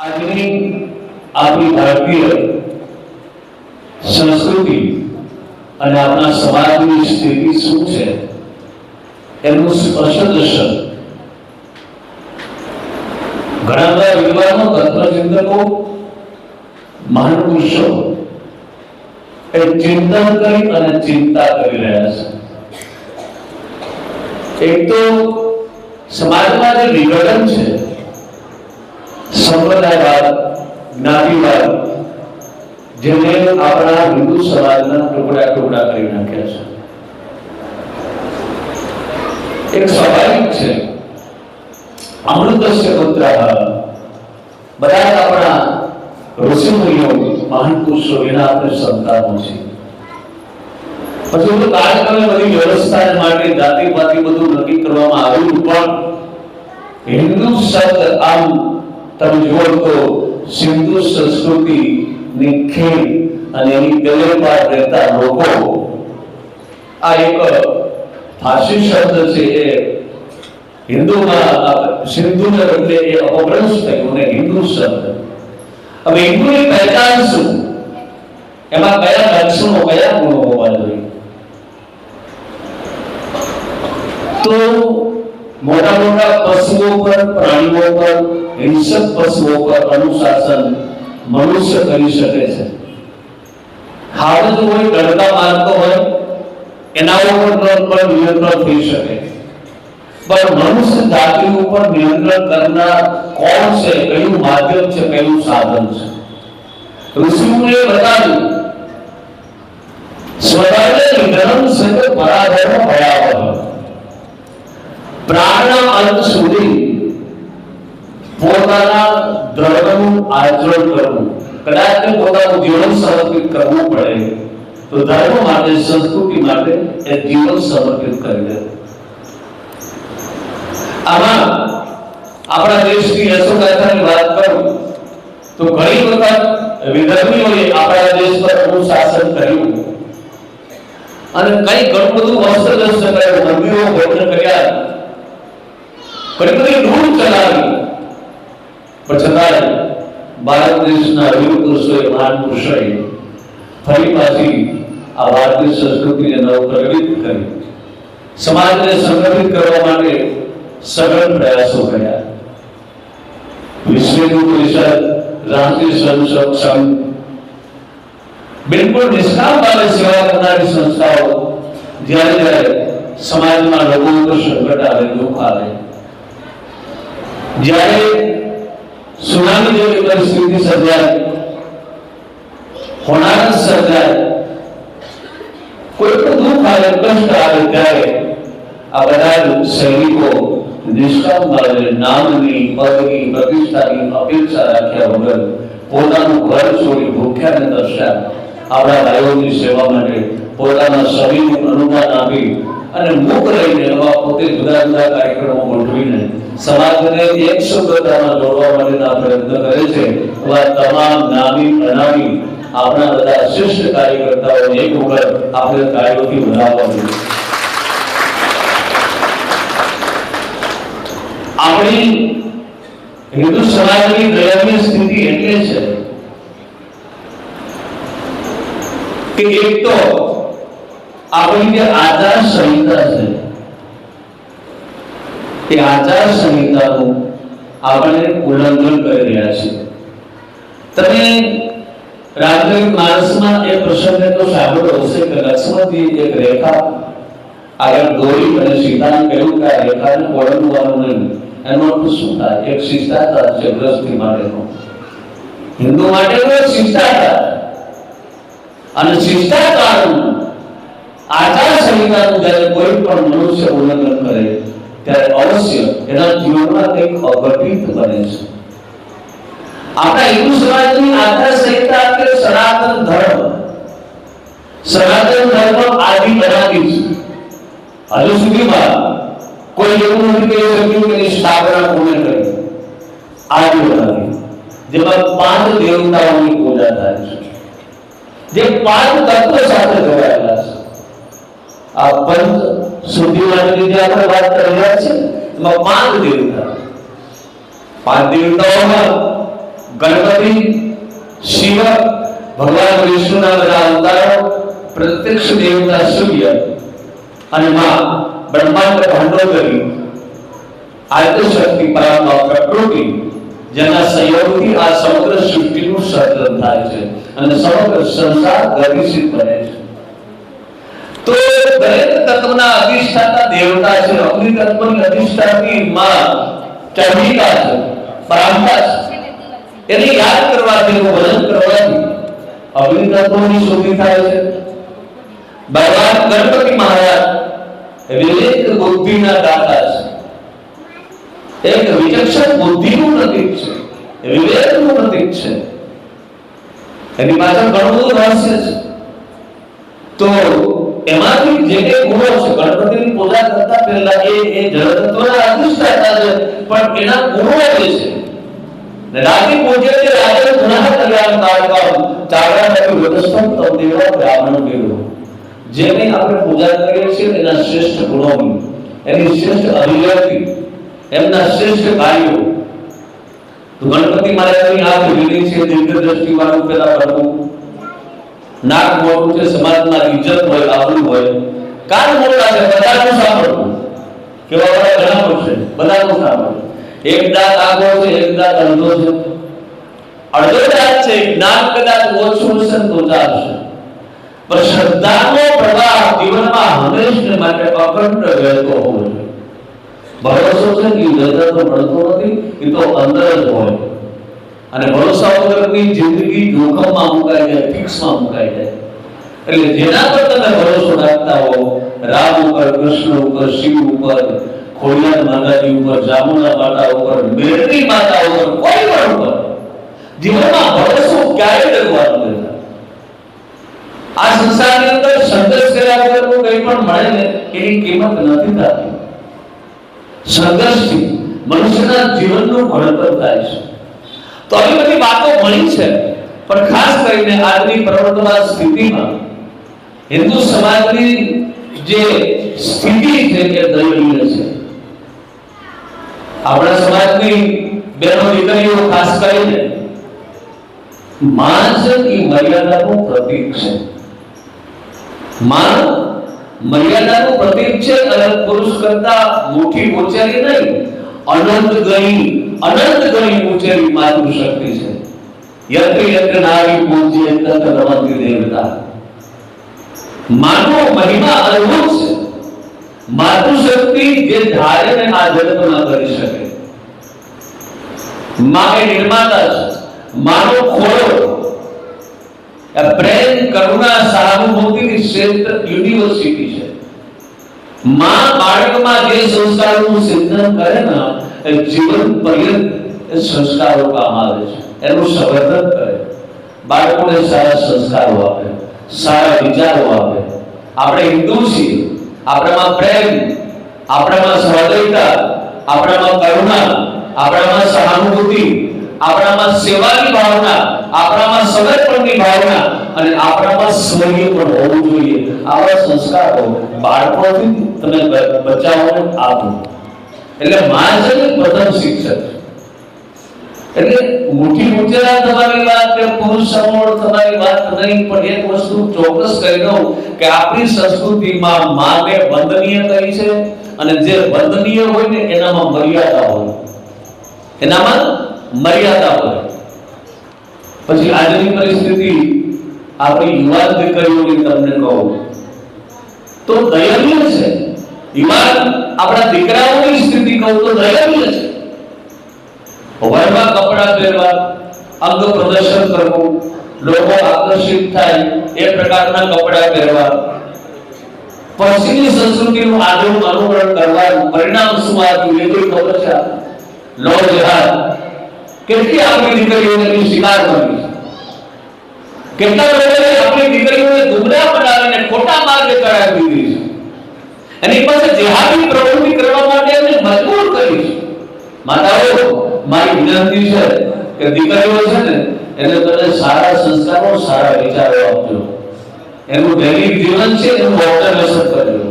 આજની આપણી ભારતીય સંસ્કૃતિ અને આપણા સમાજની સ્થિતિ શું છે એનું સ્પષ્ટ દર્શન ઘણા બધા વિદ્વાનો તત્વચિંતકો મહાન પુરુષો એ ચિંતન કરી અને ચિંતા કરી રહ્યા છે। એક તો સમાજમાં જે વિઘટન છે, સંપ્રદાયવાદ, જ્ઞાતિવાદ, જેને આપણા હિન્દુ સમાજના ટુકડા ટુકડા કરી નાખ્યા છે। એક સ્વાભાવિક છે, અમૃતસ્ય પુત્રઃ, બધા આપણા ઋષિમુનિઓ મહાન પુરુષો એના આપણે સંતાનો છે। પછી તો કાળક્રમે બધી વ્યવસ્થા માટે જાતિપાતિ બધું નક્કી કરવામાં આવ્યું, પણ હિન્દુ શબ્દ આમ તમે જુઓ તો સિંધુ સંસ્કૃતિ ની ખેડ અને એની ગલે પર રહેતા લોકો, આ એક ફારસી શબ્દ છે એ હિન્દુમાં સિંધુને બદલે એ અપભ્રંશ થયું ને હિન્દુ શબ્દ। હવે હિન્દુની પહેચાન શું, એમાં કયા લક્ષણો કયા ગુણો હોવા જોઈએ? તો મોટા મોટા પશુઓ પર, પ્રાણીઓ પર, હિંસક પશુઓ પર અનુશાસન મનુષ્ય કરી શકે છે। હાવજ હોય, ગડકા મારતો હોય, એના ઉપર પણ નિયંત્રણ થઈ શકે, પણ મનુષ્ય જાતિ ઉપર નિયંત્રણ કરનાર કોણ છે, કયું માધ્યમ છે, કયું સાધન છે? ઋષિમુનિએ બતાવ્યું, સ્વધર્મે નિધનમ સત પરાધર્મ ભયાવહ, પ્રાણના અંત સુધી પોતાના ધર્મનું આચરણ કરવું, કદાચ પોતાનું જીવન સમર્પિત કરવું પડે તો ધર્મ માટે, સંસ્કૃતિ માટે એ જીવન સમર્પિત કરી દે। આમાં આપણા દેશની યશોગાથાની વાત કરું તો ઘણી વખત વિધર્મીઓએ આપણા દેશ પર અનુશાસન કર્યું અને કઈ ઘણું બધું વસ્ત્રદર્શન કર્યું, મંદિરો ભજન કર્યા, ઘણી બધી લૂંટ ચલાવી, પણ છતાં ભારત દેશના વીર પુરુષોએ, મહાન પુરુષોએ ફરી પાછી આ ભારતીય સંસ્કૃતિને નવપ્રગટ કરી, સમાજને સંગઠિત કરવા માટે સઘન પ્રયાસો કર્યા। વિશ્વ હિન્દુ પરિષદ, રાષ્ટ્રીય સ્વયંસેવક સંઘ, બિલકુલ નિષ્કામ ભાવે સેવા કરનારી સંસ્થાઓ જ્યારે જ્યારે સમાજમાં લોકો ઉપર સંકટ આવે, દુઃખ આવે, જ્યારે સુનામી જેવી પરિસ્થિતિ સર્જાય, હોનારત સર્જાય, કોઈ પણ દુઃખ આવે, કષ્ટ આવે, ત્યારે આ બધા સૈનિકો નિષ્કામ ભાવે નામની, પદની, પ્રતિષ્ઠાની અપેક્ષા રાખ્યા વગર પોતાનું ઘર છોડી ભૂખ્યાને તરસ્યા આપણા ભાઈઓની સેવા માટે પોતાના શરીરનું અનુદાન આપી અને મુખ રહીને એવા પોતે જુદા જુદા કાર્યક્રમો ગોઠવીને સમાજને એક સૂત્રતામાં જોડવા માટેના પ્રયત્ન કરે છે। એવા તમામ નામી અનામી આપણા બધા શ્રેષ્ઠ કાર્યકર્તાઓને એક વખત આપણે કાર્યોથી વધારવા જોઈએ। આપણી હિન્દુ સમાજની દયનીય સ્થિતિ એટલે છે કે એક તો આપણી જે આચાર સંહિતા છે, એ આચાર સંહિતાનું આપણે ઉલ્લંઘન કરી રહ્યા છીએ। તમે રામચરિત માનસમાં એ પ્રસંગને તો સાંભળ્યો હશે કે લક્ષ્મણજી એક રેખા આગળ દોરી અને સીતાને કહ્યું કે આ રેખાને ઓળંગવાનું નહીં। એનો અર્થ શું થાય? એક શિષ્ટાચાર છે ગૃહસ્થી માટેનો, હિન્દુ માટેનો એક શિષ્ટાચાર, અને શિષ્ટાચારનું, આચાર સંહિતાનું જ્યારે કોઈ પણ મનુષ્ય ઉલ્લંઘન કરે ત્યારે અવશ્ય એના જીવનમાં કંઈક અઘટિત બને છે। આપણા હિન્દુ સમાજની આચાર સંહિતા એટલે સનાતન ધર્મ, સનાતન ધર્મ આદિ અનાદિ છે। હજુ સુધીમાં કોઈ એવું નથી કહી શક્યું કે એની સ્થાપના કોણે કરી, આદિ અનાદિ, જેમાં 5 દેવતાઓની પૂજા થાય છે, જે 5 તત્વ સાથે જોડાયેલા છે। આ પંચ શુદ્ધિ માટેની જે આપણે વાત કરી રહ્યા છીએ એમાં 5 દેવતા, 5 દેવતાઓમાં ગણપતિ, શિવ, ભગવાન વિષ્ણુના બધા અવતારો, પ્રત્યક્ષ દેવતા સૂર્ય અને માં બ્રહ્માંડ ભંડોદરી આદ્યશક્તિ પરાત્મા પ્રકૃતિ જેના સહયોગથી આ સમગ્ર સૃષ્ટિનું સર્જન થાય છે અને સમગ્ર સંસાર ગતિશીલ બને છે. તો દરેક તત્વના અધિષ્ઠાતા દેવતા છે. અગ્નિ તત્વની અધિષ્ઠાતી માં ચંડિકા છે, પરાંબા છે. એને યાદ કરવાથી, ભજન કરવાથી અગ્નિ તત્વની શુદ્ધિ થાય છે. ભગવાન ગણપતિ મહારાજ વિવેક બુદ્ધિના દાતા છે. એક વિચક્ષણ બુદ્ધિનું પ્રતીક છે, વિવેકનું પ્રતીક છે. એની પાછળ ઘણું બધું રહસ્ય છે. તો એમાંથી જે કે ગુણો છે, ગણપતિની પૂજા કરતા પહેલા એ જળ તત્વના અધિષ્ઠાતા છે, પણ એના ગુણો જે છે ને રાજી પૂજ્ય જે રાજન ગુણઃ કલ્યાણ કારકમ ચારણાથી વ્યવસ્થિત તમ દેવા બ્રાહ્મણ દેવો. જેની આપણે પૂજા કરીએ છીએ એના શ્રેષ્ઠ ગુણોની, એની શ્રેષ્ઠ અભિવ્યક્તિ, એમના શ્રેષ્ઠ કાર્યો. તો ગણપતિ મહારાજની આંખ લીલી છે, દીર્ઘ દ્રષ્ટિ વાળું પેલા બનવું, નાક મોટું છે, સમાજમાં ઇજ્જત હોય, આબરૂ હોય, કાન મોટા છે, બધાનું સાંભળવું. કેવા વાળા ઘણા પડશે, બધાનું સાંભળવું. એક દાંત આગો છે, એક દાંત અડધો છે, અડધો દાંત છે, જ્ઞાન કદાચ ઓછું હશે તો ચાલશે, પણ શ્રદ્ધાનો પ્રવાહ જીવનમાં હંમેશા માટે અખંડ વહેતો હોવો જોઈએ. ભરોસો છે કે નજર તો મળતો નથી, એ તો અંદર જ હોય. અને ભરોસા વગરની જિંદગી જોખમમાં મુકાઈ જાય, ફિક્સમાં મુકાઈ જાય. એટલે જેના પર તમે ભરોસો રાખતા હો, રામ ઉપર, કૃષ્ણ ઉપર, શિવ ઉપર, ખોડિયાર માતાજી ઉપર, જામુના માતા ઉપર, મેરડી માતા ઉપર, કોઈ પણ ઉપર જીવનમાં ભરોસો ક્યારેય ડગવાનો નથી. આ સંસારની અંદર સંઘર્ષ કર્યા વગર કંઈ પણ મળે ને એની કિંમત નથી થતી. સંઘર્ષથી મનુષ્યના જીવનનું ઘડતર થાય છે. તો આવી બધી વાતો મળી છે, પણ ખાસ કરીને આજની પ્રવર્તમાન સ્થિતિમાં હિન્દુ સમાજની જે સ્થિતિ છે એ દયનીય છે. આપણા સમાજની બહેનો દીકરીઓ ખાસ કરીને માં છે એ મર્યાદાનું પ્રતીક છે. માં મર્યાદાનું પ્રતીક છે, અને પુરુષ કરતા મુઠ્ઠી ઉંચેરી નહીં, અનંત ગણી ઉંચેરી માતૃશક્તિ છે. યત્ર યત્ર નારી પૂજ્ય તત્ર રમંતિ દેવતા. માનો મહિમા અદ્ભુત છે. માતૃશક્તિ જે ધારે ને આ જગતમાં કરી શકે. માં એ નિર્માતા છે, માનો ખોળો, પ્રેમ, કરુણા, સહાનુભૂતિની શ્રેષ્ઠ યુનિવર્સિટી છે. માં બાળકમાં જે સંસ્કારોનું સિંચન કરે ને એ જીવન પર્યંત એ સંસ્કારો કામ આવે છે, એનું સંવર્ધન કરે. બાળકોને સારા સંસ્કારો આપે, સારા વિચારો આપે. આપણે હિન્દુ છીએ, આપણામાં પ્રેમ, આપણામાં સહૃદયતા, આપણામાં કરુણા, આપણામાં સહાનુભૂતિ, આપણામાં સેવાની ભાવના, આપણામાં સમર્પણની ભાવના અને આપણામાં સ્વર્ય પણ હોવું જોઈએ. આવા સંસ્કારો બાળપણથી તમે બચ્ચાઓને આપો. એટલે માં છે પ્રથમ શિક્ષક. એટલે મુઠ્ઠી ઉંચેરા તમારી વાત કે પુરુષ સમોળ તમારી વાત નહીં, પણ એક વસ્તુ ચોક્કસ કહી દઉં કે આપણી સંસ્કૃતિમાં માને વંદનીય કરી છે, અને જે વંદનીય હોય ને એનામાં મર્યાદા હોય, એનામાં મર્યાદા હોય. પછી આજની પરિસ્થિતિ આપણી યુવાન દીકરીઓની તમને કહું તો દયનીય છે. યુવાન આપણા દીકરાઓની સ્થિતિ કહું તો દયનીય છે. વરમાં કપડા પહેરવા, અંગ પ્રદર્શન કરવું, લોકો આકર્ષિત થાય એ પ્રકારના કપડા પહેરવા, પશ્ચિમી સંસ્કૃતિનું અનુકરણ કરવાનું પરિણામ શું આવ્યું એ કોઈ ખબર છે? લો જહાદ. કેટલી આપણી દીકરીઓને શિકાર બની, કેટલા લોકોએ આપણી દીકરીઓને ગુમરાહ બનાવીને ખોટા માર્ગે ચડાવી દીધી છે. એની પાસે જેહાદી પ્રવૃત્તિ કરવા માટે એમને મજબૂર કરી છે. માતાઓ, મારી વિનંતી છે કે દીકરીઓ છે ને એને તમે સારા સંસ્કારો, સારા વિચારો આપજો. એનું દૈનિક જીવન છે એનું ઓબ્ઝર્વેશન કરજો.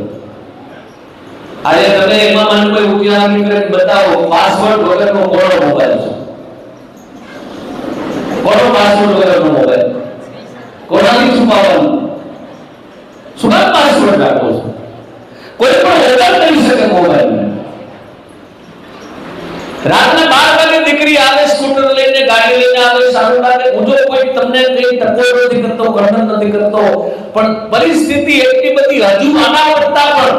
આજે તમે એમાં મને કોઈ ઉદાહરણ કરીને બતાવો, પાસવર્ડ વગરનો કોનો મોબાઈલ છે? આગળ સારું લાગે, હું જો કોઈ તમને કઈ ટકોર નથી કરતો, ખંડન નથી કરતો, પણ પરિસ્થિતિ એટલી બધી હજુ આના કરતા પણ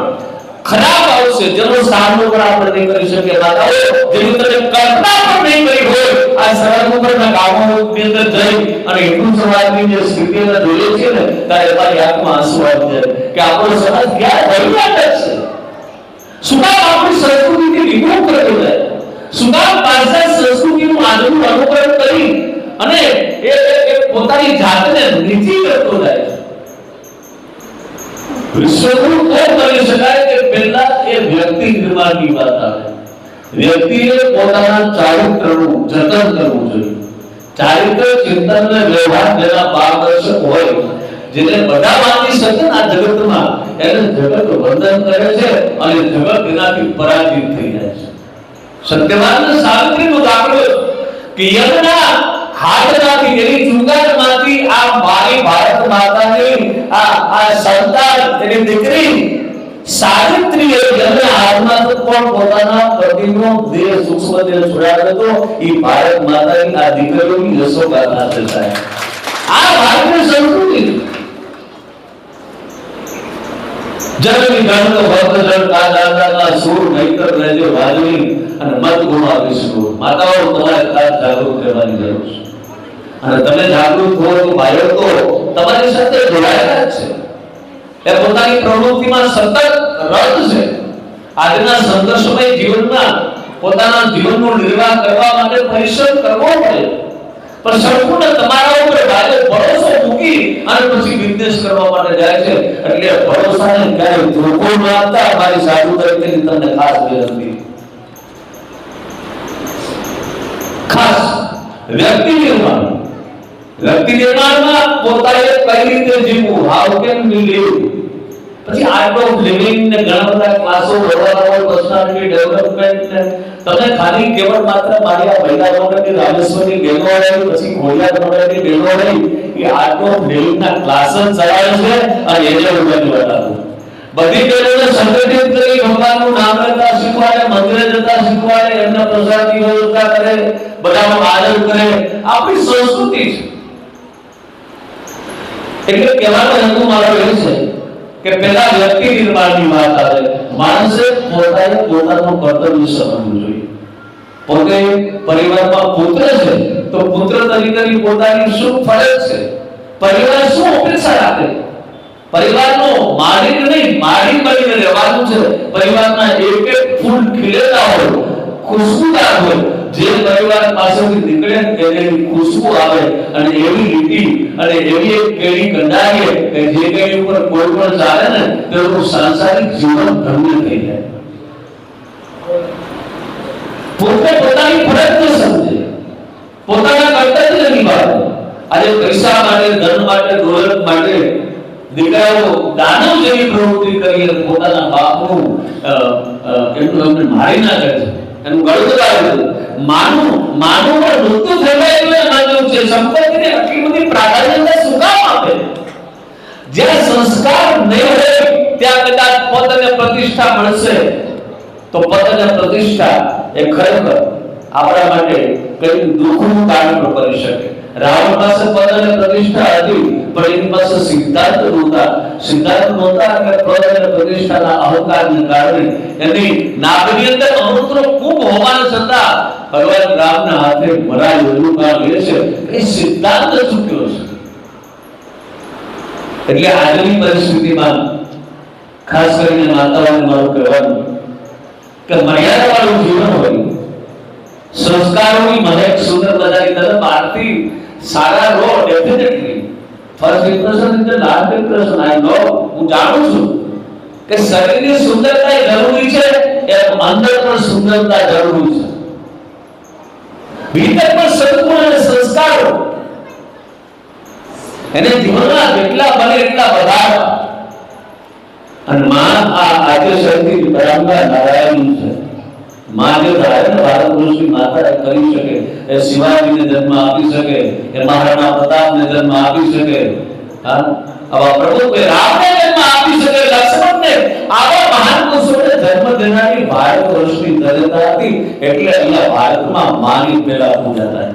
ખરાબ આવશે જેનો સામનો પણ આપણે નહીં કરી શકીએ. દાદાઓ જેની તમે કલ્પના પણ નહીં કરી હોય, આ સડક ઉપરના ગામોની અંદર જઈ અને હિન્દુ સમાજની જે સ્થિતિને જોઈએ છે ને, ત્યારે મારી આંખમાં આંસુ આવી જાય કે આપણો સમાજ ક્યાં વહીવટ છે. શું કામ આપણી સંસ્કૃતિથી વિમુખ કરતો જાય? શું કામ પારસી સંસ્કૃતિનું આધુનિક અનુકરણ કરી અને એ પોતાની જાતને નીચી કરતો જાય? વિશ્વગુરુ કોણ કરી શકાય કે પહેલા એ વ્યક્તિ નિર્માણની વાત આવે. વ્યક્તિએ પોતાના ચારિત્રનું જતન કરવું જોઈએ. ચારિત્ર ચિંતન અને વ્યવહાર જેના માર્ગદર્શક હોય, જેને બધા માની શકે આ જગતમાં, એને જગત વંદન કરે છે અને જગત એનાથી પરાજિત થઈ જાય છે. સત્યવાન સાવિત્રીનો દાખલો કે યજ્ઞના હાથમાંથી એની ચુંગાટમાંથી આ મારી ભારત માતાની આ સંતાન એની દીકરી સાવિત્રીએ યજ્ઞના હાથમાંથી પણ પોતાના પતિનો દેહ સૂક્ષ્મ દેહ છોડાવ્યો હતો. એ ભારત માતાની આ દીકરીઓની યશોગાથા છે સાહેબ. આ ભારતીય સંસ્કૃતિ જનની ગણતો ભક્ત જન કા દાદાના સુર નહીતર રહેજો વાજવી અને મત ગુમાવીશું. માતાઓ તમારે ખાસ જાગૃત રહેવાની જરૂર છે. અને તમે જાગૃત હો તો ભાઈઓ તો તમારી સાથે જોડાયેલા છે. એ પોતાની પ્રવૃત્તિમાં સતત રત છે. આજના સંઘર્ષમય જીવનમાં પોતાના જીવનનું નિર્વાહ કરવા માટે પરિશ્રમ કરવો પડે, પણ સંપૂર્ણ તમારા ઉપર ભાઈઓ ભરોસો મૂકી અને પછી બિઝનેસ કરવા માટે જાય છે. એટલે ભરોસાને ક્યારેય ધોકો ન આપતા મારી સાધુ તરીકેની તમને ખાસ વિનંતી. ખાસ વ્યક્તિ નિર્માણમાં પોતાએ કઈ રીતે જીવવું, હાઉ કેન વી લીવ. પછી આર્ટ ઓફ લિવિંગ ને ઘણા બધા ક્લાસો ભરવાના હોય, પર્સનાલિટી ડેવલપમેન્ટ ને તમે ખાલી કેવળ માત્ર મારી આ મહિલા મોડલની રામેશ્વરની બહેનો રહી, પછી ખોડિયાર મોડલની બહેનો રહી, એ આર્ટ ઓફ લિવિંગ ના ક્લાસ ચલાવે છે અને એને ઉમેરી બતાવું. બધી બહેનોને સંગઠિત કરી ભગવાનનું નામ લેતા શીખવાડે, મંદિરે જતા શીખવાડે, એમના પ્રસાદની વ્યવસ્થા કરે, બધાનો આદર કરે. આપણી સંસ્કૃતિ છે. એટલે કહેવાનો હેતુ મારો એ છે કે પહેલા વ્યક્તિ નિર્માણની વાત આવે. માણસે પોતાનું કર્તવ્ય સમજવું જોઈએ. પોતે પરિવારમાં પુત્ર છે તો પુત્ર તરીકેની પોતાની શું ફરજ છે, પરિવાર શું અપેક્ષા રાખે, પરિવારનો માલિક નહીં માલિક બનીને રહેવાનું છે. પરિવારના એક એક ફૂલ ખીલેલા હોય, ખુશબુદાર હોય, જે પરિવાર પાસેથી નીકળે તેની ખુશબુ આવે અને એવી લીટી અને એવી એક કેડી કંડારીએ કે જે કેડી ઉપર કોઈ પણ ચાલે ને તેનું સાંસારિક જીવન ધન્ય થઈ જાય. પોતે પોતાની ફરજ ન સમજે, પોતાના કર્તવ્ય નિભાવે. આજે પૈસા માટે, ધન માટે, દોલત માટે દીકરાઓ દાનવ જેવી પ્રવૃત્તિ કરી અને પોતાના બાપનું એમને મારી નાખે છે, એનું ગળું દબાવે છે. માનું પણ મૃત્યુ થવાય એટલે માન્યું છે. સંપત્તિને આટલી બધી પ્રાધાન્યતા શું કામ આપે? જ્યાં સંસ્કાર નહીં હોય ત્યાં કદાચ પદ અને પ્રતિષ્ઠા મળશે તો પદ અને પ્રતિષ્ઠા એ ખરેખર આપણા માટે કઈ દુઃખનું કારણ બની શકે. રાવણ પાસે પદ અને પ્રતિષ્ઠા હતી પણ એની પાસે સિદ્ધાંત નહોતા. સિદ્ધાંત નહોતા એટલે પદ અને પ્રતિષ્ઠાના અહંકારને કારણે એની નાભની અંદર અમૃતનો કુંભ હોવાના છતાં ભગવાન રામના હાથે મરાયું. એનું કારણ એ છે કે સિદ્ધાંત ચૂક્યો છે. એટલે આજની પરિસ્થિતિમાં ખાસ કરીને માતાઓને મારું કહેવાનું કે મર્યાદાવાળું જીવન હોય, સંસ્કારોની મહેક સુંદર મજાની તરફ આરતી સારા રો definitely first impression is the last impression. I know, હું જાણું છું કે શરીરની સુંદરતા જરૂરી છે, એમ અંદર પણ સુંદરતા જરૂરી છે. ભીતર પણ સદગુણ અને સંસ્કારો એને જીવનમાં જેટલા બને એટલા વધારવા. અને માં આજે શક્તિ પરંપરા નારાયણની છે. માં જે ધારણ ભારત વર્ષની માતા કરી શકે, એ શિવાજીને જન્મ આપી શકે, એ મહારાણા પ્રતાપને જન્મ આપી શકે, આવા પ્રભુ રામને જન્મ આપી શકે, લક્ષ્મણને આવા મહાન પુરુષોને જન્મ દેનારી ભારત વર્ષની ધન્યતા હતી. એટલે અહીંયા ભારતમાં માની પહેલા પૂજા થાય.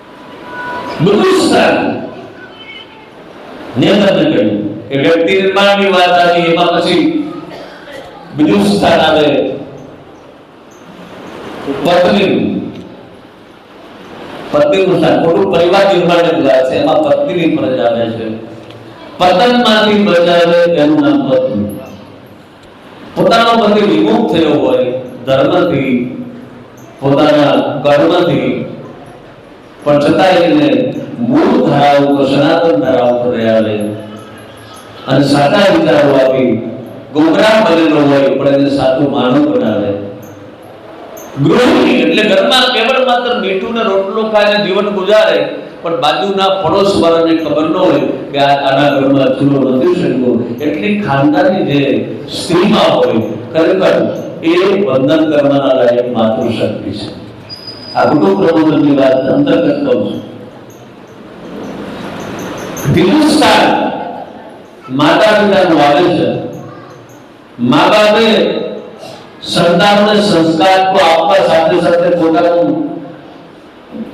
બધું સ્થાન નિયંત્રણ કર્યું કે વ્યક્તિ નિર્માણની વાત આવી, એમાં પછી બીજું સ્થાન આવે પત્નીનું સ્થાન. ખોટું પરિવાર નિર્માણની વાત છે, એમાં પત્નીની ફરજ આવે છે. પતનમાંથી બચાવે એનું નામ પત્ની. પોતાનો પતિ વિમુખ થયો હોય ધર્મથી, પોતાના કર્મથી, પણ છતાં એને મૂળ ધારા ઉપર, સનાતન ધારા ઉપર આવે અને સાચા વિચારો આપી ગુમરાહ બનેલો હોય પણ એને સાચું માનવ બનાવે. ગૃહિણી એટલે ઘરમાં કેવળ માત્ર મીઠું ને રોટલો ખાઈને જીવન ગુજારે, પણ બાજુના પડોશ વાળાને ખબર ન હોય કે આના ઘરમાં ચૂલો નથી સળગ્યો. એટલી ખાનદાની જે સ્ત્રીમાં હોય ખરેખર એ વંદન કરવાના લાયક માતૃશક્તિ છે. આ કુટુંબ પ્રબોધનની વાત અંતર્ગત કહું છું. બીજું સ્થાન માતા પિતાનું આવે છે. મા બાપે સંતાનોને સંસ્કાર તો આપવા સાથે સાથે પોતાનું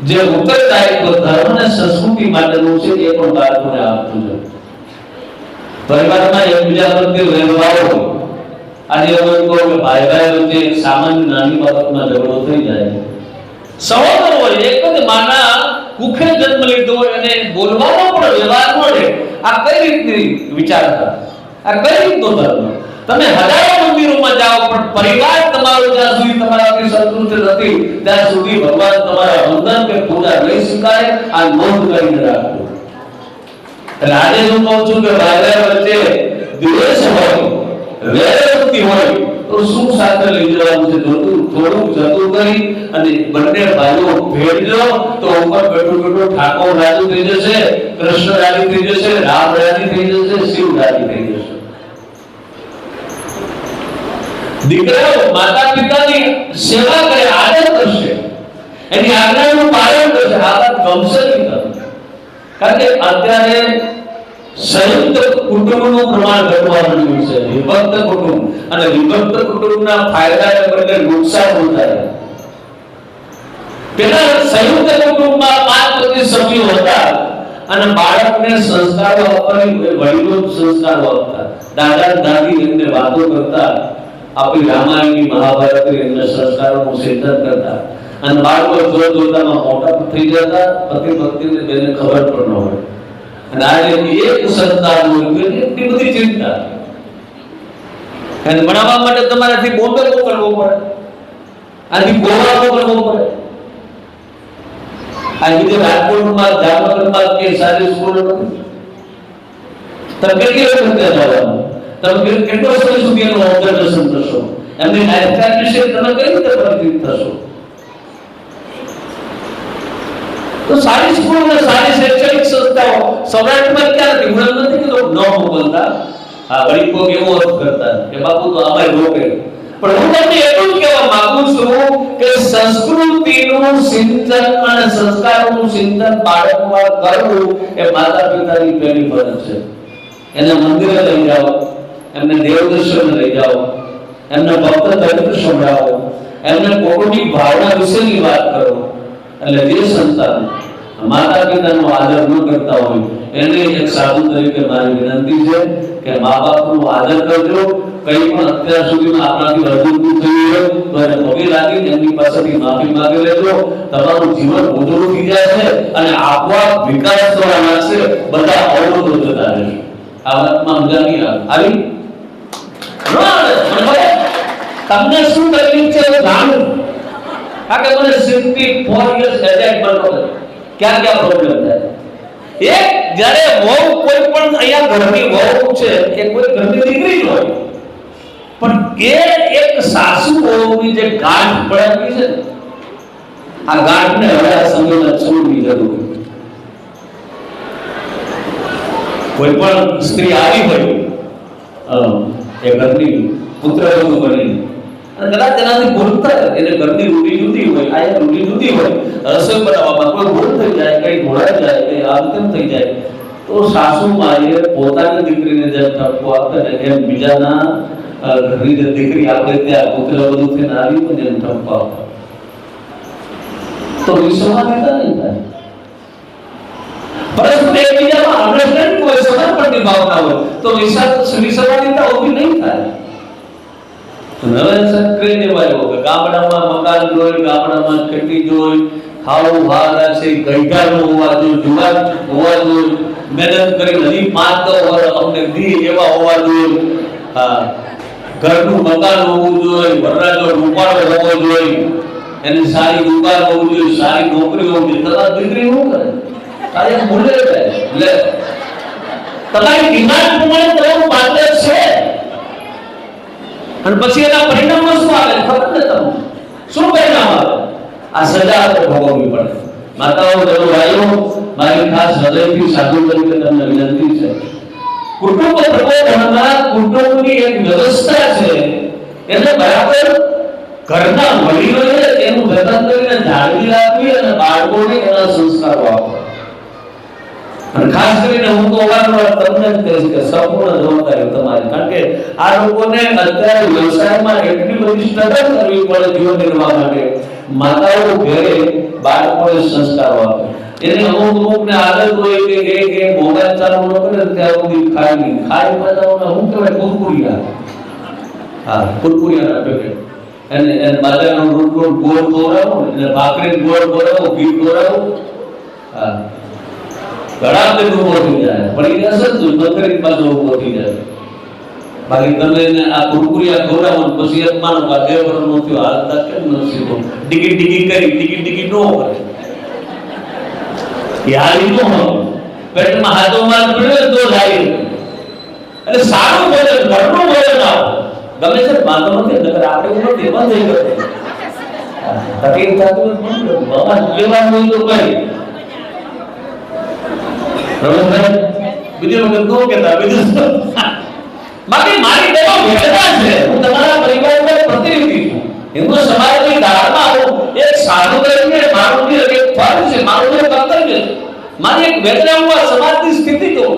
જે ઉત્તરદાયિત્વ ધર્મ અને સંસ્કૃતિ માટેનું છે એ પણ બાળકોને આપવું જોઈએ. પરિવારમાં એકબીજા પ્રત્યે વ્યવહાર હોય. આજે અમે કહો કે ભાઈ વચ્ચે સામાન્ય નાની બાબતમાં ઝઘડો થઈ જાય, સહોદર હોય, એક જ માના કુખે જન્મ લીધો હોય અને બોલવાનો પણ વ્યવહાર મળે, આ કઈ રીતની વિચારતા, આ કઈ રીતનો ધર્મ? તમે હજારો મંદિરોમાં જાઓ પણ પરિવાર તમારો જ્યાં સુધી તમારાથી સંતુષ્ટ નથી ત્યાં સુધી ભગવાન તમારા વંદન કે પૂજા નહીં સ્વીકારે. આ નોંધ કરીને રાખો. એટલે આજે હું કહું છું કે ભાઈ વચ્ચે દ્વેષ હોય, વેરવૃત્તિ હોય તો શું સાથે લઈ જવાનું છે? થોડું જતું કરી અને બંને ભાઈઓ ભેળજો તો ઉપર બેઠું બેઠું ઠાકોર રાજી થઈ જશે, કૃષ્ણ રાજી થઈ જશે, રામ રાજી થઈ જશે, શિવ રાજી થઈ જશે. દીકરાઓ માતા પિતાની સેવા કરે, આદર કરશે, એની આજ્ઞાનું પાલન કરશે. આ વાત ગમશે નહીં. કારણ કે અત્યારે સંયુક્ત કુટુંબનું પ્રમાણ ઘટવા માંડ્યું છે. વિભક્ત કુટુંબ અને વિભક્ત કુટુંબના ફાયદાને બદલે નુકસાન થાય. પેલા સંયુક્ત કુટુંબમાં 5 સભ્યો હતા અને બાળકને સંસ્કારો આપવાની વડીલો સંસ્કારો આપતા, દાદા દાદી એમને વાતો કરતા, આપણી રામાયણની મહાભારતની એમને સંસ્કારોનું સિંચન કરતા અને બાળકો જોતામાં મોટા થઈ જતા, પતિ પત્નીને બેને ખબર પણ ન હોય. અને આજે એક સંતાન હોય એટલી બધી ચિંતા, અને ભણાવવા માટે તમારાથી બોમ્બે મોકલવો પડે, આથી ગોવા મોકલવો પડે, આ બીજે રાજકોટમાં જામનગરમાં કે સારી સ્કૂલ નથી. તમે કેટલી વખત જવાનું, તમે કેટલો સમય સુધી એનું ઓબ્ઝર્વેશન કરશો, એમની લાઈફસ્ટાઈલ વિશે તમે કઈ રીતે પરિચિત થશો? તો સારી સ્કૂલ અને સારી શૈક્ષણિક સંસ્થાઓ સૌરાષ્ટ્રમાં ક્યાં નથી? હું એમ નથી કે ન મોકલતા, હા વળી કોક એવો અર્થ કરતા કે બાપુ તો અમારે રોકે, પણ હું તમને એટલું જ કહેવા માંગુ છું કે સંસ્કૃતિનું સિંચન અને સંસ્કારોનું સિંચન બાળકોમાં કરવું એ માતા પિતાની પહેલી ફરજ છે. એને મંદિરે લઈ જાઓ, એમને દેવદર્શન લઈ જાઓ, એમને ભક્ત ચરિત્ર સંભળાવો, એમને કૌટુંબિક ભાવના વિશેની વાત કરો. એટલે જે સંતાન માતા પિતાનો આદર ન કરતા હોય એને એક સાધુ તરીકે મારી વિનંતી છે કે મા બાપનો આદર કરજો. કંઈ પણ અત્યાર સુધીમાં આપણાથી અધૂરું થયું હોય તો એને પગે લાગીને એમની પાસેથી માફી માંગી લેજો. તમારું જીવન ઉજળું થઈ જશે અને આપોઆપ વિકાસ થવા લાગશે, બધા અવરોધો જતા રહેશે. આ વાતમાં મજા નહીં આવી? તમને શું તકલીફ છે એ જાણો. આ કે મને 64 years એટેક બનતો ક્યાં ક્યાં પ્રોબ્લેમ થાય. એક જ્યારે વહુ કોઈ પણ અહીંયા ઘરની વહુ છે કે કોઈ ઘરની દીકરી જ હોય, પણ એ એક સાસુ વહુની જે ગાંઠ પડેલી છે ને, આ ગાંઠને હવે આ સમયમાં છોડવી જરૂરી. કોઈ પણ સ્ત્રી આવી હોય એ ઘરની પુત્રવધુ બની અને કદાચ તેનાથી ભૂલ થાય, એને ઘરની રૂઢી જુદી હોય, આ રૂઢી જુદી હોય, રસોઈ બનાવવામાં કોઈ ભૂલ થઈ જાય, કઈ ઢોળાઈ જાય, કઈ આમ તેમ થઈ જાય, તો સાસુ માએ પોતાની દીકરીને જેમ ઠપકો આપે ને એમ બીજાના ઘરની જે દીકરી આપણે ત્યાં પુત્રવધુ થઈને આવી હોય એમ ઠપકો આપે તો વિશ્વમાં નહીં થાય. પરસ્પર એકબીજામાં અંડરસ્ટેન્ડિંગ હોય, સમર્પણની ભાવના હોય તો વિસર્વાદીતા ઊભી નહીં થાય. હવે ક્રેઝ એવો આવ્યો કે ગામડામાં મકાન જોઈ, ગામડામાં ખેતી જોઈ, ખાવું વાળા છે ગઈઢાનું હોવા જોઈએ, જુવાર હોવા જોઈએ, મહેનત કરી હજી 5-10 વર્ષ અમને દી એવા હોવા જોઈએ. હા, ઘરનું મકાન હોવું જોઈએ, વરરાજો રૂપાળો હોવો જોઈએ, એની સારી દુકાન હોવું જોઈએ, સારી નોકરી હોવી જોઈએ. તમારી દીકરી શું કરે? આ મૂલ્ય લે તમારી ડિમાન્ડ પ્રમાણે તમારું પાત્ર છે. અને પછી એના પરિણામમાં શું આવે ખબર ને તમને? શું પરિણામ આવે? આ સજા આપણે ભોગવવી પડે. માતાઓ, ભાઈઓ, મારી ખાસ હૃદયથી સાધુ તરીકે તમને વિનંતી છે, કુટુંબ પ્રબોધનમાં કુટુંબની એક વ્યવસ્થા છે, એને બરાબર ઘરના વડીલોએ એનું જતન કરીને જાળવી રાખવી અને બાળકોને એના સંસ્કારો આપવા. અને ખાસ કરીને હું તો વારંવાર તમને જ કહીશ કે સંપૂર્ણ જવાબદારી તમારી, કારણ કે આ લોકોને અત્યારે વ્યવસાયમાં એટલી બધી સ્ટ્રગલ કરવી પડે જીવન નિર્વાહ માટે. માતાઓ ઘરે બાળકોને સંસ્કારો આપે. એને અમુક ને આદત હોય કે મોબાઈલ ચાલુ ન કરે ત્યાં સુધી ખાઈ પાછા હું કહેવાય કુરકુરિયા. હા, કુરકુરિયાના પેકેટ અને બાજરાનો રોટલો ગોળ ખવડાવો, એટલે ભાખરી ગોળ ખવડાવો, ઘી ખવડાવો. હા, ઘણા બધું ઉભો થઈ જાય, પડી જશે તો નકરી પાછો ઉભો થઈ જાય. બાકી તમે આ કુરકુરિયા ખવડાવો પછી એમ માનો કે 2 વર્ષ નો થયો હાલતા કેમ ન શીખો, ડીકી ડીકી નો કરે. યારી નો હોય, પેટમાં હાથો માર પડ્યો તો જાય. એટલે સારું ભોજન, ઘરનું ભોજન આવો. ગમે છે વાંધો નથી, નકર આપણે એવું નથી બંધ થઈ ગયું. તકલીફ થતું હોય બાબા લેવાનું હોય તો કઈ બીજું વખત નો કહેતા બીજું. બાકી મારી તેનો વેદના છે. હું તમારા પરિવારનો પ્રતિનિધિ છું. હિન્દુ સમાજની ધારણા એક સાધુ તરીકે મારું એક ફરજ છે, મારું એક કર્તવ્ય છે. મારી એક વેદના હું આ સમાજની સ્થિતિ જોઉં.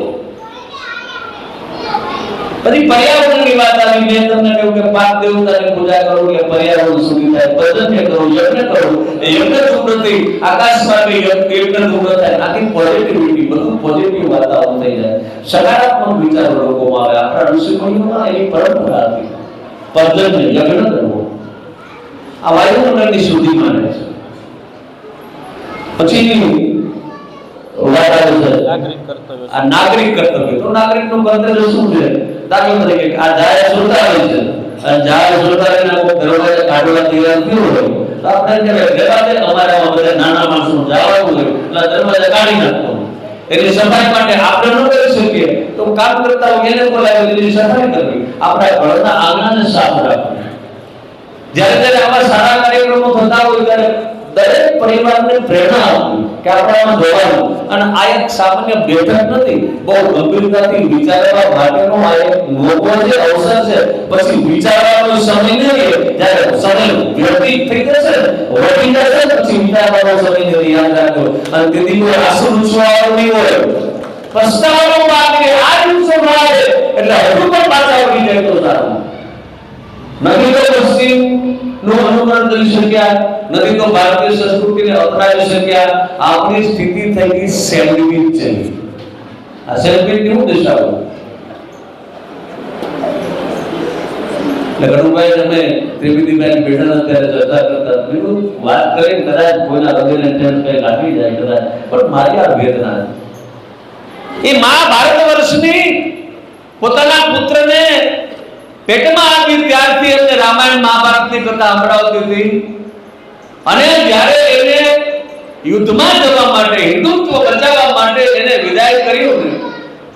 પછી પર્યાવરણની વાત આવી, મેં તમને કહ્યું કે પાક દેવતાની પૂજા કરો એટલે પર્યાવરણ સુધી થાય, ભજન કરો, યજ્ઞ કરો, યજ્ઞ સુખથી આકાશમાં યજ્ઞ સુખ થાય. આખી પોઝિટિવિટી, બધું પોઝિટિવ વાતાવરણ થઈ જાય, સકારાત્મક વિચારો લોકોમાં આવે. આપણા ઋષિમુનિઓમાં એની પરંપરા હતી, ભજન યજ્ઞ કરવો. આ વાયુમંડળની શુદ્ધિ માને છે. પછી નાગરિક કર્તવ્ય. તો નાગરિકનું કર્તવ્ય શું છે? દાખલા તરીકે આ જાહેર સુરતાલી છે, અને જાહેર સુરતાલીને કોઈ દરવાજા કાઢવા તૈયાર થયો હોય તો આપણે કહેવાય દે અમારા બધા નાના માણસો જવાનું હોય એટલે દરવાજા કાઢી નાખતો. એની સફાઈ માટે આપણે ન કરી શકીએ તો કામ કરતા હોય એને બોલાવી એની સફાઈ કરવી, આપણા ઘરના આંગણાને સાફ રાખવું. જ્યારે આવા સારા કાર્યક્રમો થતા હોય ત્યારે દરેક પરિવારને પ્રેરણા આપવી કે આપણામાં જોવાનું. અને આ એક સામાન્ય બેઠક નથી, બહુ ગંભીરતાથી વિચારવા માટેનો આ એક મોકો છે, અવસર છે. પછી વિચારવાનો સમય નહીં, જ્યારે સમય વ્યતીત થઈ જશે, વધી જશે, પછી વિચારવાનો સમય નથી. યાદ રાખજો. અને તેથી કોઈ આંસુ રૂસવાનું નહીં હોય, પસ્તાવાનો બાકી આ દિવસોમાં આવે એટલે હજુ પણ પાછા વળી જાય તો સારું. નથી તો પશ્ચિમ નું અનુકરણ કરી શક્યા, નથી તો ભારતીય સંસ્કૃતિને અપનાવી શક્યા. આપણી સ્થિતિ થઈ ગઈ સેન્ડવિચ જેવી. આ સેન્ડવિચ કેવું દર્શાવું? લગનભાઈ તમે ત્રિવેદીભાઈ બેઠા અત્યારે ચર્ચા કરતા બીજું વાત કરીને કદાચ કોઈના હૃદયને ઠેસ કઈ લાગી જાય કદાચ, પણ મારી આ વેદના એ માં ભારત વર્ષની પોતાના પુત્રને પેટમાં આવી ત્યારથી એમને રામાયણ મહાભારતની કથા સંભળાવતી હતી. અને જ્યારે એને યુદ્ધમાં જવા માટે, હિન્દુત્વ બચાવવા માટે એને વિદાય કર્યો ને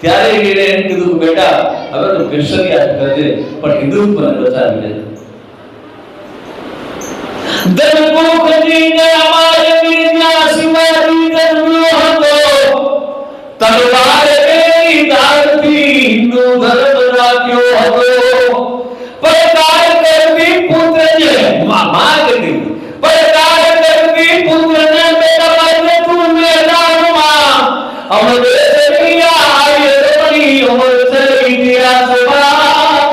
ત્યારે એને એમ કીધું બેટા હવે તો કૃષ્ણ યાદ કરજે પણ હિન્દુત્વને બચાવી દે. ધર્મ કો ખજીને અમારે વીરના સિવારી ધર્મ્યો હતો, તલવાર એની ધારથી હિન્દુ ધર્મ રાખ્યો હતો. પડકાર કરતી પુત્રને માગતી, પડકાર કરતી પુત્રને બેટા મારે તું મેદાનમાં અમરે સરિયા આયે રમણી અમર ઇતિહાસમાં,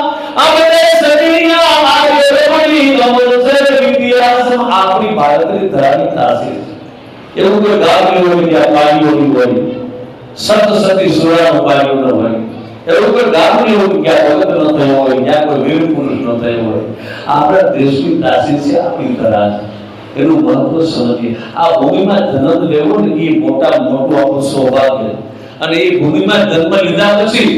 અમરે સરિયા આયે રમણી અમર ઇતિહાસમાં. આપણી ભારતની ધરાની તાસીર એવું કોઈ ગામ હોય ત્યાં પાણી હોય સત સતી સુરાનો પાયો ન હોય, એવું કોઈ ગામ એવું ક્યાં ભગત ન થયો હોય, ક્યાં કોઈ વીર પુરુષ ન થયો હોય. આપણા દેશની તાસીર છે, આપણી તરાજ, એનું મહત્વ સમજીએ. આ ભૂમિમાં જન્મ લેવો ને એ મોટા મોટું આપણું સૌભાગ્ય. અને એ ભૂમિમાં જન્મ લીધા પછી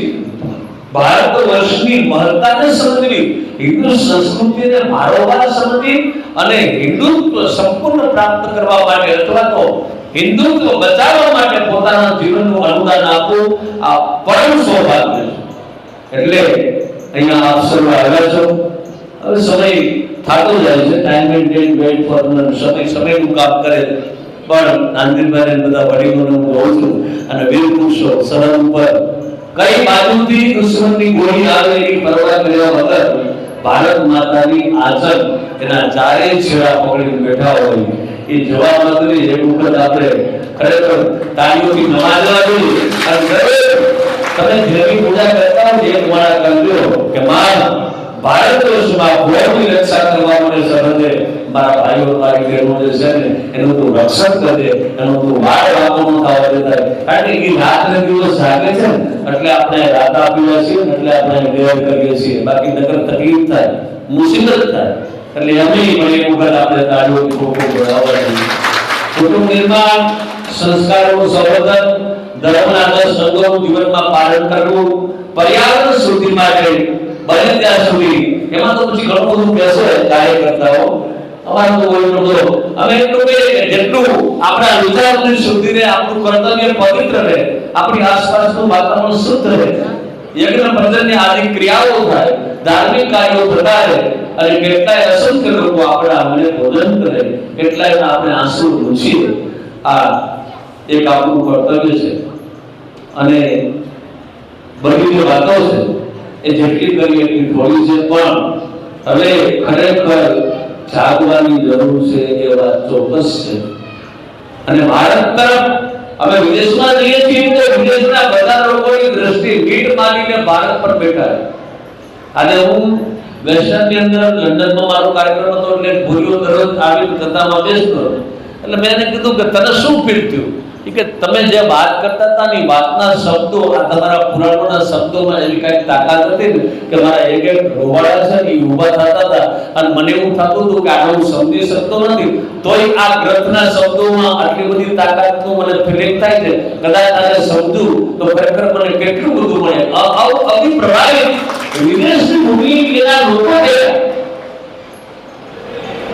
ભારત વર્ષની મહત્તાને સમજવી, હિન્દુ સંસ્કૃતિને ભારોભાર સમજી અને હિન્દુત્વ સંપૂર્ણ પ્રાપ્ત કરવા માટે અથવા તો હિન્દુત્વ બચાવવા માટે પોતાના જીવનનું અનુદાન આપવું આ પરમ સૌભાગ્ય છે. એટલે અહીંયા આપ સર્વ આવ્યા છો. હવે સમય થાતો જાય છે, time and date weight four none, સમયનું કામ કરે. પણ આંતરિકભાઈ બધા વડીલોને હું જોઉં છું અને વીર પુરુષો સરહદ ઉપર કઈ બાજુથી દુશ્મનની ગોળી આવે એની પરવા કર્યા વગર ભારત માતાની આચર એના ચારે છેડા પકડીને બેઠા હોય. એ જવાબદારી એક વખત આપણે ખરેખર તાળીઓથી નવાજવા જોઈએ. અને તમે જેની પૂજા કરતા હો એક માળા કરજો કે માં ભારત વર્ષમાં ભૂમિની રક્ષા કરવા માટે સરહદે મારા ભાઈઓ મારી બહેનો જે છે ને એનું તું રક્ષણ કરજે, એનું તું વાડ વાપરનો થવા દેતા. કારણ કે એ રાત ને દિવસ જાગે છે ને એટલે આપણે રાત આપીએ છીએ, એટલે આપણે દેવ કરીએ છીએ. બાકી નકર તકલીફ થાય, મુસીબત થાય. એટલે અમે પણ એક વખત આપણે તાળીઓથી ખૂબ ખૂબ બોલાવવા જોઈએ. કુટુંબ નિર્માણ, સંસ્કારોનું સંવર્ધન, ધર્મના 10 અંગોનું જીવનમાં પાલન કરવું, પર્યાવરણ શુદ્ધિ માટે બને ત્યાં સુધી. એમાં તો પછી ઘણું બધું કહેશે કાર્યકર્તાઓ. અમારું તો બોલવું તો અમે એટલું કહીએ કે જેટલું આપણા વિચારની શુદ્ધિને, આપણું કર્તવ્ય પવિત્ર રહે, આપણી આસપાસનું વાતાવરણ શુદ્ધ રહે, યજ્ઞ ભજનની આદિ ક્રિયાઓ થાય, ધાર્મિક કાર્યો થતા રહે અને કેટલાય અસંખ્ય લોકો આપણા આંગણે ભોજન કરે, કેટલાયના આપણે આંસુ લૂછીએ. આ એક આપણું કર્તવ્ય છે. અને બધી જે વાતો છે એ જેટલી કરી એટલી થોડી છે, પણ હવે ખરેખર જાગવાની જરૂર છે એ વાત ચોક્કસ છે. અને ભારત તરફ અમે વિદેશમાં જઈએ છીએ તો વિદેશના બધા લોકોની દ્રષ્ટિ ગીટ મારીને ભારત પર બેઠા છે. આજે હું વેસ્ટર્નની અંદર લંડનમાં મારો કાર્યક્રમ હતો એટલે ભૂલ્યો દરરોજ આવી કથામાં બેસતો. એટલે મેં એને કીધું કે તને શું ફીલ થયું? કે તમે જે વાત કરતા હતા ને વાતના શબ્દો, આ તમારા પુરાણોના શબ્દોમાં એવી કાંઈક તાકાત હતી ને કે મારા એક એક રોવાડા છે એ ઊભા થતા હતા. અને મને એવું થતું હતું કે આ હું સમજી શકતો નથી, તોય આ ગ્રંથના શબ્દોમાં આટલી બધી તાકાતનું મને ફિલિંગ થાય છે. કદાચ આને સમજું તો ખરેખર મને કેટલું બધું મળે. અભિપ્રાય વિદેશની ભૂમિ એના લોકો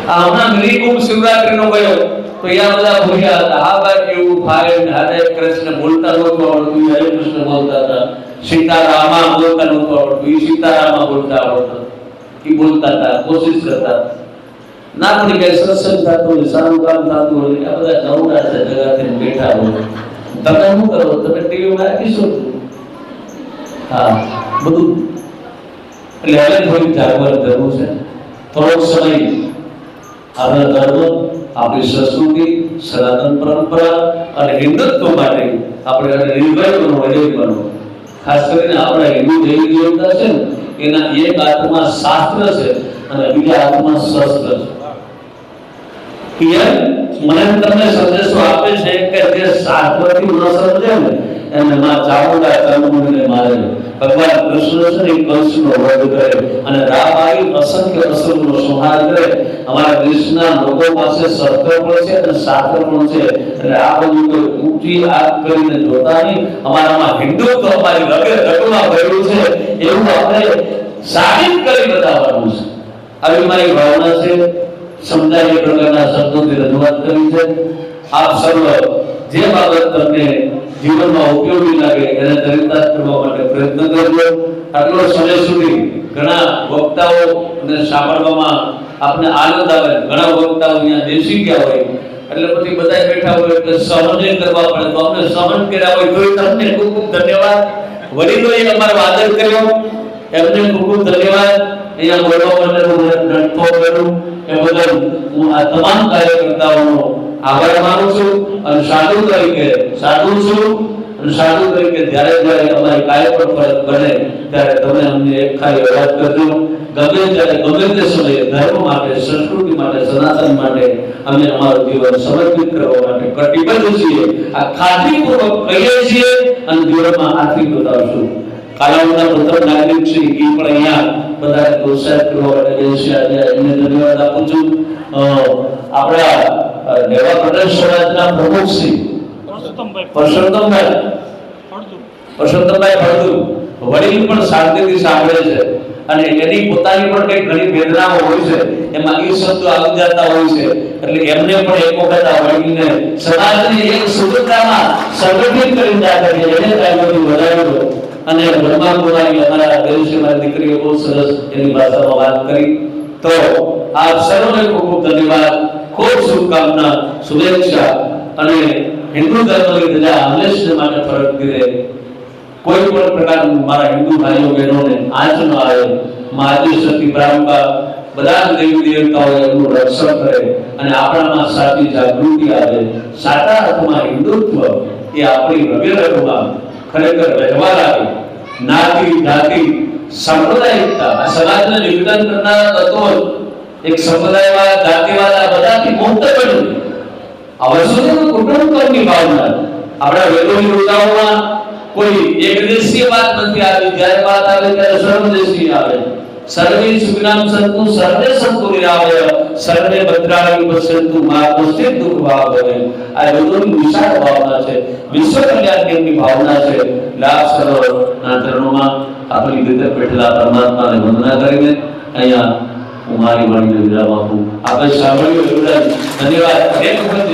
આ હમણાં મિનિકુંભ શિવરાત્રીનો ગયો તો યા બધા ભૂલ્યા હતા. હા ભાઈ કેવું ભાઈ હરે કૃષ્ણ બોલતા નહોતું આવડતું, હરે કૃષ્ણ બોલતા હતા. સીતારામા બોલતા નહોતું આવડતું, એ સીતારામા બોલતા આવડતું, એ બોલતા હતા, કોશિશ કરતા. ના પણ કઈ સત્સંગ થતો હોય, સારું કામ થતું હોય, આ બધા નવરા છે જગાથી બેઠા હોય. તમે શું કરો? તમે ટીવીમાં રાખીશો. હા બધું. એટલે હવે થોડી જાગવાની જરૂર છે. થોડોક સમય આપણા ધર્મ, આપણી સંસ્કૃતિ, સનાતન પરંપરા અને હિન્દુત્વ માટે આપણે નિર્ભય બનવું, અજય બનવું. ખાસ કરીને આપણા હિન્દુ દેવી દેવતા છે ને એના એક હાથમાં શાસ્ત્ર છે અને બીજા હાથમાં શસ્ત્ર છે. મને તમને સંદેશો આપે છે કે જે શાસ્ત્રથી ન સમજે ને એને માં ચામુંડા કર્મુંડને મારે. ભગવાન કૃષ્ણ છે ને કંસનો વધ કરે અને રામ આવી અસંખ્ય અસુરનો સંહાર કરે. અમારા દેશના લોકો પાસે શસ્ત્ર પણ છે અને શાસ્ત્ર પણ છે. એટલે આ બધું કોઈ ઊંચી આંખ કરીને જોતા નહીં. અમારામાં હિન્દુત્વ અમારી રગે રગમાં ભરેલું છે એવું આપણે સાબિત કરી બતાવવાનું છે. આવી મારી ભાવના છે. સમજાય એ પ્રકારના શબ્દોથી રજૂઆત કરી છે. આપ સર્વ જે બાબત તમને જીવનમાં ઉપયોગી લાગે એને ચરિતાર્થ કરવા માટે પ્રયત્ન કરજો. આટલો સમય સુધી ઘણા વક્તાઓ ને સાંભળવામાં આપને આનંદ આવે. ઘણા વક્તાઓ અહીંયા બેસી ગયા હોય એટલે પછી બધા બેઠા હોય એટલે સહન કરવા પડે. તો અમને સહન કર્યા હોય તો તમને ખૂબ ખૂબ ધન્યવાદ. વડીલોએ અમારો આદર કર્યો એમને ખૂબ ખૂબ ધન્યવાદ. અહીંયા બોલવા માટે હું નટતો કરું એ બદલ હું આ તમામ કાર્યકર્તાઓનો આભાર માનું છું. અને સાધુ તરીકે સાધુ છું અને સાધુ તરીકે જ્યારે જ્યારે અમારી કાય પર ફરજ બને ત્યારે તમે અમને એક ખાલી અવાજ કરજો. ગમે ત્યારે ગમે તે સમયે ધર્મ માટે, સંસ્કૃતિ માટે, સનાતન માટે અમે અમારું જીવન સમર્પિત કરવા માટે કટિબદ્ધ છીએ. આ ખાતરીપૂર્વક કહીએ છીએ અને જીવનમાં આથી બતાવશું. કાલાવડના પ્રથમ નાગરિક છે એ પણ અહીંયા બધા પ્રોત્સાહિત કરવા માટે ગਏ છે. આજે એમને ધન્યવાદ આપું છું. આપણા દેવા પટેલ સમાજના પ્રમુખ શ્રી પરસોત્તમભાઈ ફળદુ વડીલ પણ શાંતિથી સાંભળે છે અને એની પોતાની પણ કઈ ઘણી વેદનાઓ હોય છે, એમાં એ શબ્દો આવી જતા હોય છે, એટલે એમને પણ એક વખત આ વડીલને સમાજની એક સુગંધામાં સંગઠિત કરીને જાતા છે એને કાયમથી વધાર્યો. અને બ્રહ્મા કુમારી અમારા દેશમાં દીકરીઓ બહુ સરસ એની ભાષામાં વાત કરી. તો આપ સર્વને ખૂબ ખૂબ ધન્યવાદ, ખૂબ શુભકામના, શુભેચ્છા. અને હિન્દુ ધર્મની ધજા હંમેશા માટે ફરકતી રહે. કોઈ પણ પ્રકારનું મારા હિન્દુ ભાઈઓ બહેનોને આંચ ન આવે. માજી સતી બ્રાહ્મણ બધા દેવી દેવતાઓ એનું રક્ષણ કરે અને આપણામાં સાચી જાગૃતિ આવે. સાચા અર્થમાં હિન્દુત્વ એ આપણી રગેરગમાં ખરેખર રહેવા લાગે. નાતી જાતિ સાંપ્રદાયિકતા આ સમાજને વિઘટન કરનારા તત્વો એક સંપ્રદાયવાદ, જાતિવાદ આ બધાથી મુક્ત બન્યું. આ વર્ષોથી કુટુંબની ભાવના આપણા વેદોની રોજાઓમાં કોઈ એક દેશીય વાત નથી આવી. જ્યારે વાત આવે ત્યારે સર્વદેશી આવે. સર્વે સુખિનામ સંતુ સર્વે સંતુ નિરામય સર્વે ભદ્રાણી પશ્યંતુ મા કુસ્તિત દુઃખ ભાવ ભવે. આ વેદોની વિશાળ ભાવના છે, વિશ્વ કલ્યાણની ભાવના છે. લાભ સર્વના ચરણોમાં આપણી ભીતર બેઠેલા પરમાત્માને વંદના કરીને અહીંયા હું મારી વાણીને વિરામ આપું. આપણે સાંભળ્યું ધન્યવાદ. એક વખત